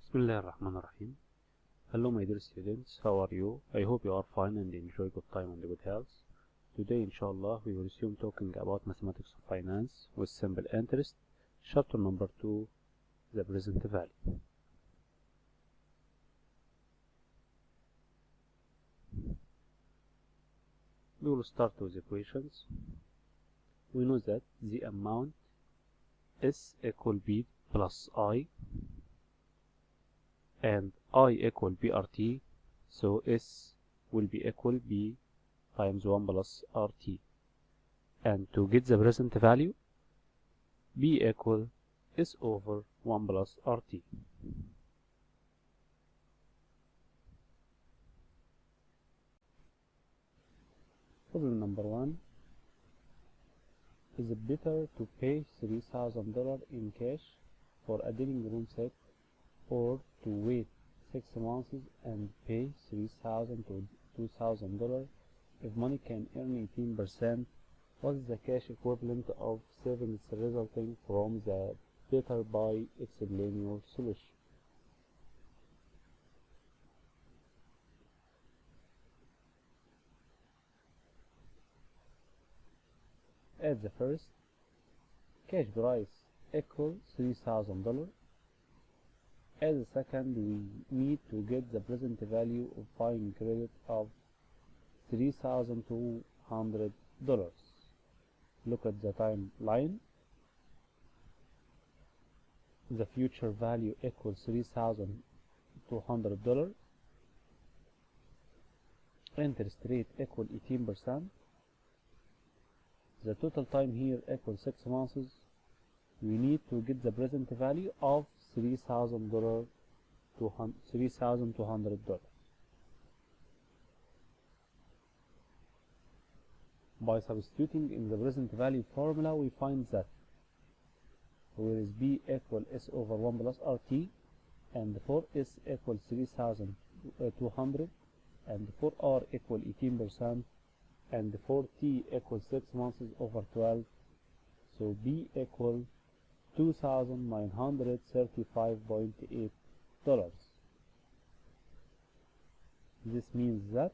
Bismillahirrahmanirrahim. Hello my dear students, how are you? I hope you are fine and enjoy good time and good health. Today inshallah we will resume talking about mathematics of finance with simple interest, chapter number 2, the present value. We will start with equations. We know that the amount S equal B plus I and I equal BRT, so S will be equal B times 1 plus RT. And to get the present value, B equal S over 1 plus RT. Problem number 1. Is it better to pay $3,000 in cash for a dining room set, or to wait 6 months and pay $3,000 to $2,000 if money can earn 18%? What is the cash equivalent of savings resulting from the better buy? Explain your solution. At the first, cash price equals $3,000. At the second, we need to get the present value of buying credit of $3,200. Look at the timeline. The future value equals $3,200. Interest rate equal 18%. The total time here equals 6 months. We need to get the present value of $3,200. By substituting in the present value formula, we find that where is B equal S over 1 plus RT, and for S equal 3,200, and for R equal 18%, and for T equal 6 months over 12, so B equal $2,935.8. This means that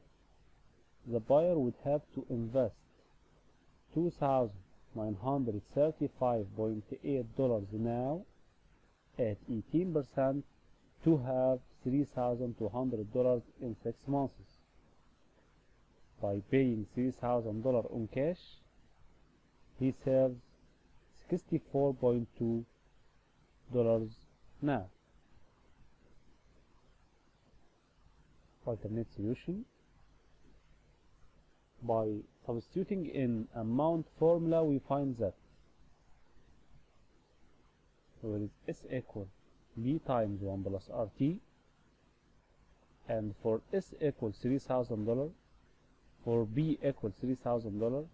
the buyer would have to invest $2,935.8 now at 18% to have $3,200 in 6 months. By paying $3,000 on cash, he saves $64.2 now. Alternate solution. By substituting in amount formula, we find that where is S equal B times 1 plus RT, and for S equals $3,000, for B equals $3,000,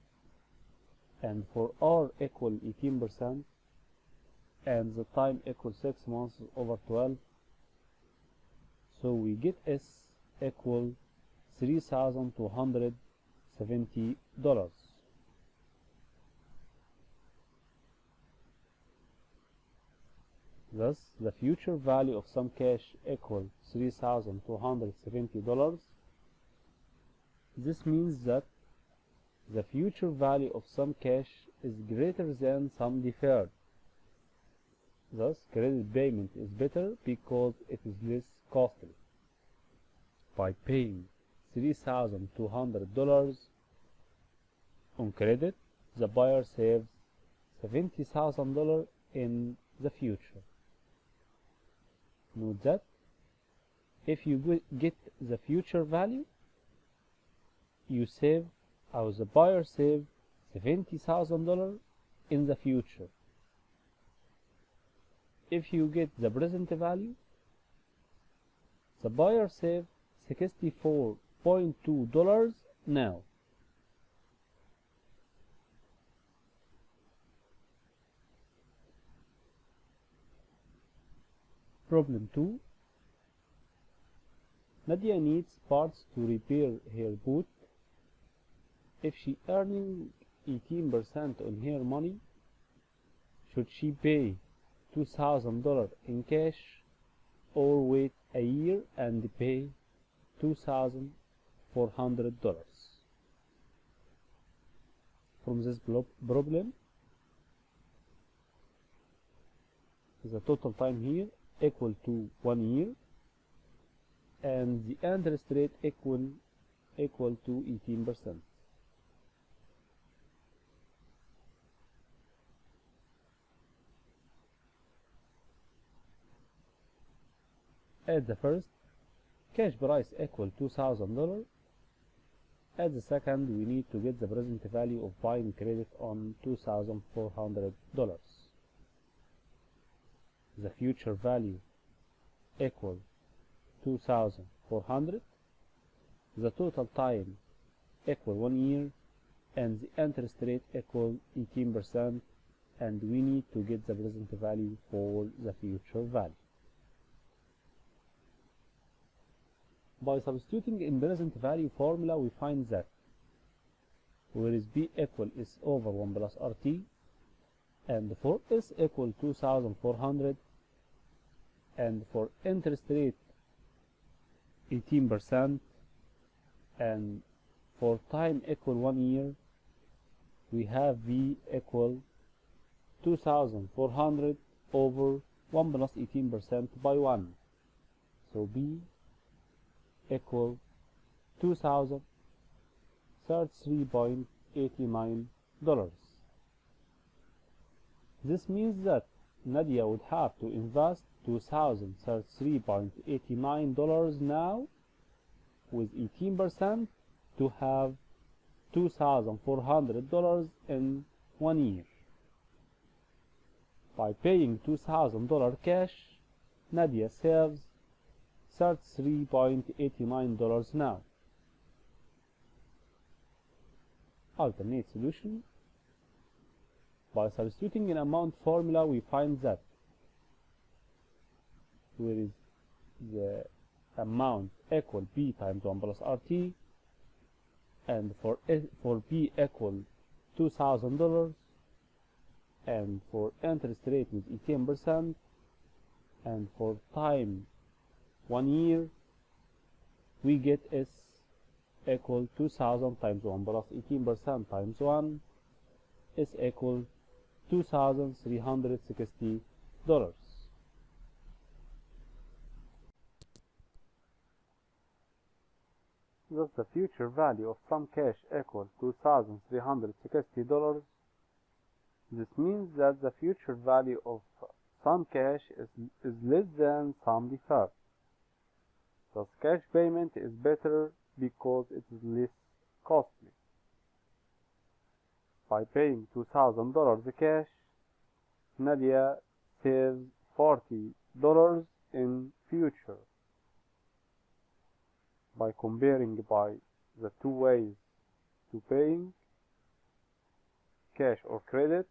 and for R equal 18%, and the time equals 6 months over 12, so we get S equal $3,270. Thus, the future value of some cash equals $3,270. This means that the future value of some cash is greater than some deferred. Thus, credit payment is better because it is less costly. By paying $3,200 on credit, the buyer saves $70,000 in the future. Note that if you get the future value, you save, or the buyer saves $70,000 in the future. If you get the present value, the buyer saves $64.2 now. Problem 2. Nadia needs parts to repair her boot. If she earning 18% on her money, should she pay $2,000 in cash or wait a year and pay $2,400. From this problem, the total time here equal to 1 year, and the interest rate equal to 18%. At the first, cash price equal $2,000. At the second, we need to get the present value of buying credit on $2,400. The future value equal 2,400. The total time equal 1 year, and the interest rate equal 18%, and we need to get the present value for the future value. By substituting in present value formula, we find that where is B equal S over 1 plus RT, and for S equal 2,400, and for interest rate 18%, and for time equal 1 year, we have V equal 2,400 over 1 plus 18% by 1. So B equal $2,033.89. This means that Nadia would have to invest $2,033.89 now with 18% to have $2,400 in 1 year. By paying $2,000 cash, Nadia saves $33.89 now. Alternate solution. By substituting in amount formula, we find that where is the amount equal B times 1 plus RT, and for B equal $2,000, and for interest rate with 18%, and for time 1 year, we get S equal 2,000 times 1 plus 18% times 1 is equal $2,360. Thus the future value of some cash equals $2,360. This means that the future value of some cash is less than some deferred. Thus cash payment is better because it is less costly. By paying $2,000 cash, Nadia saves $40 in future. By comparing by the two ways to paying, cash or credit,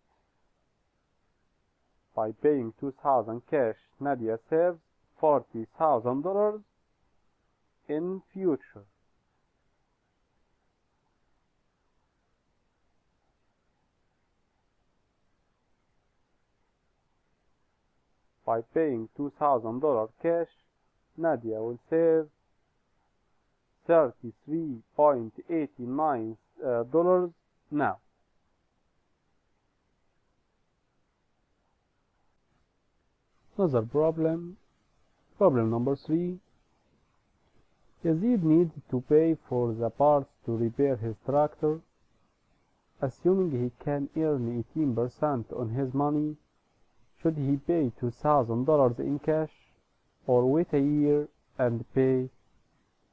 by paying $2,000 cash, Nadia saves $40,000 in future. By paying $2,000 cash, Nadia will save $33.89 now. Another problem number 3. Yazid needs to pay for the parts to repair his tractor. Assuming he can earn 18% on his money, should he pay $2,000 in cash or wait a year and pay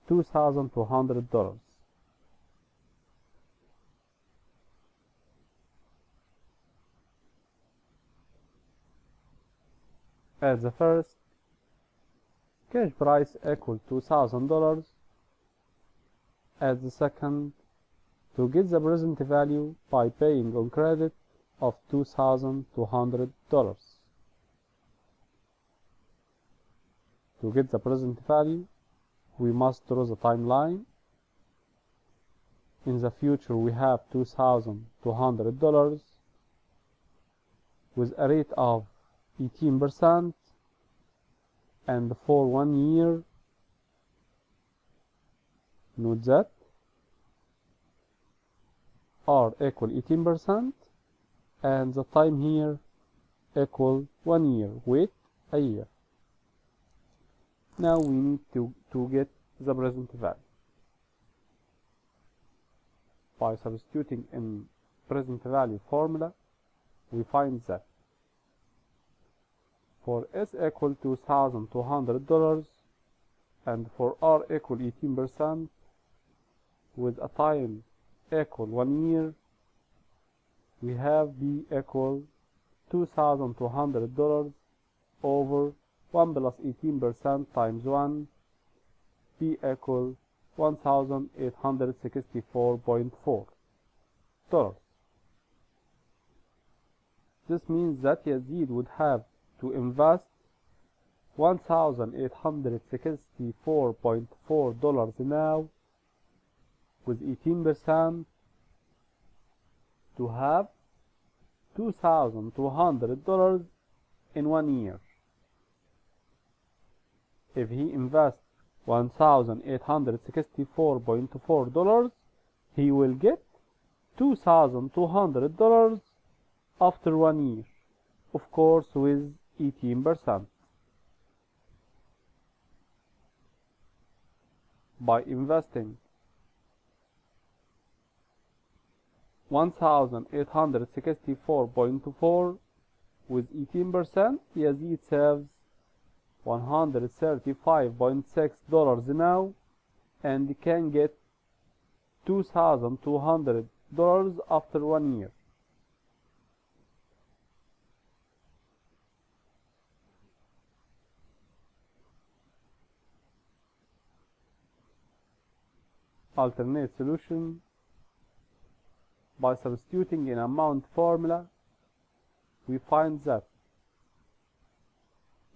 $2,200? At the first, cash price equal $2,000. At the second, to get the present value by paying on credit of $2,200. To get the present value, we must draw the timeline. In the future, we have $2,200 with a rate of 18%, and for 1 year, note that R equal 18% and the time here equal 1 year. Wait a year. Now we need to get the present value. By substituting in present value formula, we find that for S equal $2,200 and for R equal 18% with a time equal 1 year, we have B equal $2,200 over 1 plus 18% times 1, B equal $1,864.4. This means that Yazid would have to invest $1,864.4 now with 18% to have $2,200 in 1 year. If he invests $1,864.4, he will get $2,200 after 1 year, of course with 18%. By investing $1,864.4 with 18%, Yazid saves $135.6 now and can get $2,200 after 1 year. Alternate solution. By substituting in amount formula, we find that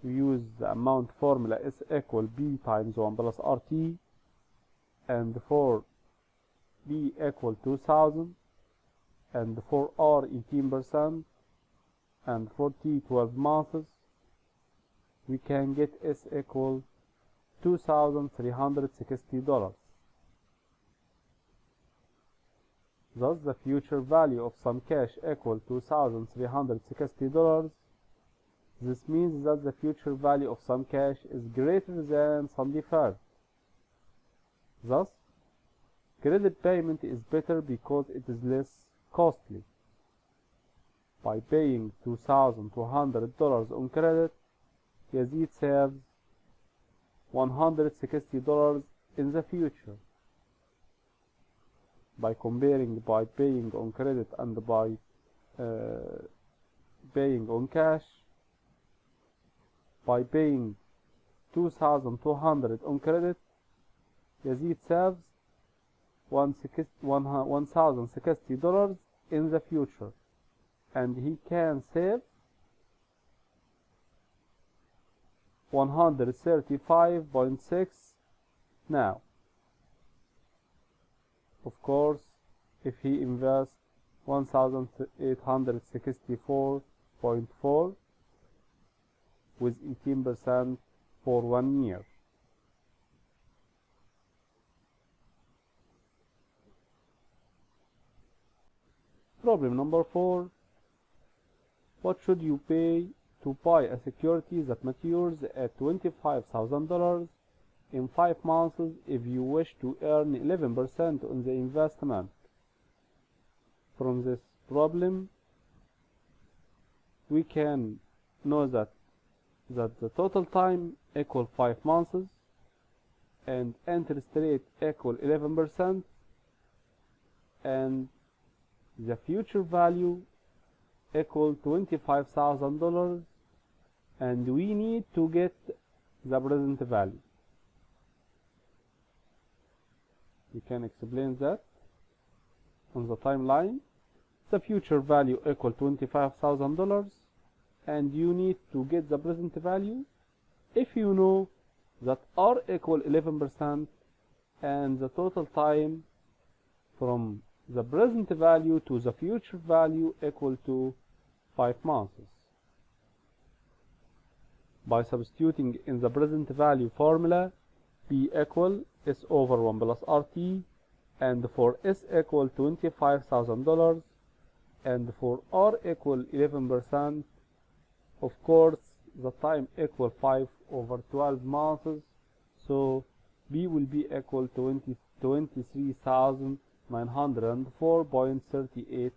we use the amount formula S equal B times 1 plus RT, and for B equal 2,000, and for R 18%, and for T 12 months, we can get S equal $2,360. Thus, the future value of some cash equal $2,360. This means that the future value of some cash is greater than some deferred. Thus, credit payment is better because it is less costly. By paying $2,200 on credit, Yazid saves $160 in the future. By comparing by paying on credit and by paying on cash, by paying $2,200 on credit, Yazid saves $1,060 in the future, and he can save $135.6 now. Of course, if he invests $1,864.4 with 18% for 1 year. Problem number 4. What should you pay to buy a security that matures at $25,000 in 5 months if you wish to earn 11% on the investment? From this problem, we can know that the total time equal 5 months and interest rate equal 11%, and the future value equal $25,000, and we need to get the present value. We can explain that on the timeline. The future value equal $25,000, and you need to get the present value if you know that R equal 11% and the total time from the present value to the future value equal to 5 months. by substituting in the present value formula, P equal S over 1 plus RT, and for S equal $25,000, and for R equal 11%, of course the time equal 5 over 12 months, so B will be equal to $23,904.38.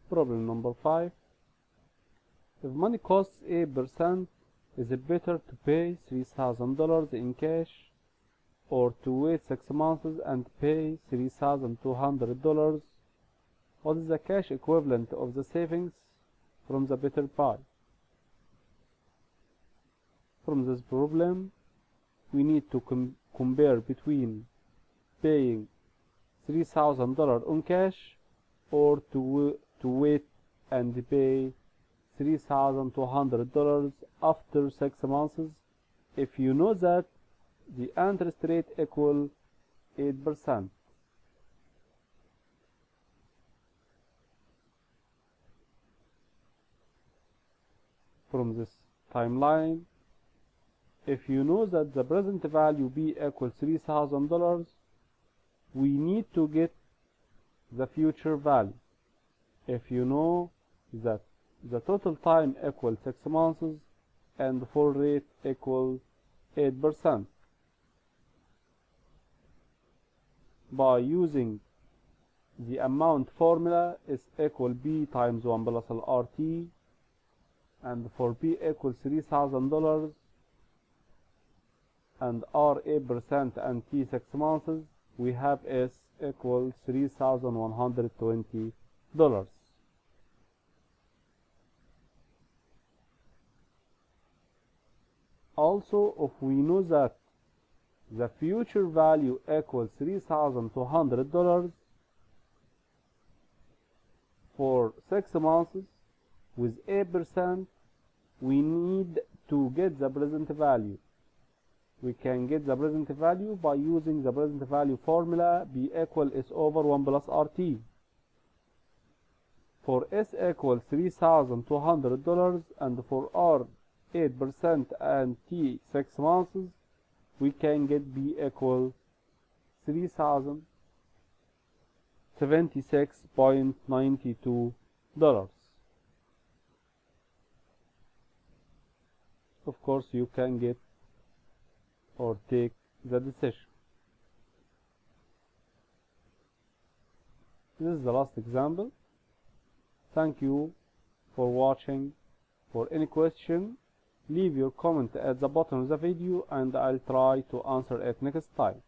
Problem number 5. If money costs 8%, is it better to pay $3,000 in cash or to wait 6 months and pay $3,200? What is the cash equivalent of the savings from the better buy? From this problem, we need to compare between paying $3,000 on cash or to wait and pay $3,200 after 6 months if you know that the interest rate equal 8%. From this timeline, if you know that the present value B equals $3,000, we need to get the future value. If you know that the total time equals 6 months and the full rate equals 8%. By using the amount formula, is equal B times 1 plus RT, and for B equals $3,000 and R 8% and T 6 months, we have S equals $3,120. Also, if we know that the future value equals $3,200 for 6 months with 8%, we need to get the present value. We can get the present value by using the present value formula, B equal S over 1 plus RT. For S equals $3,200 and for R 8% and T 6 months, we can get B equal $3,076.92. Of course, you can get or take the decision. This is the last example. Thank you for watching. For any question, leave your comment at the bottom of the video and I'll try to answer it next time.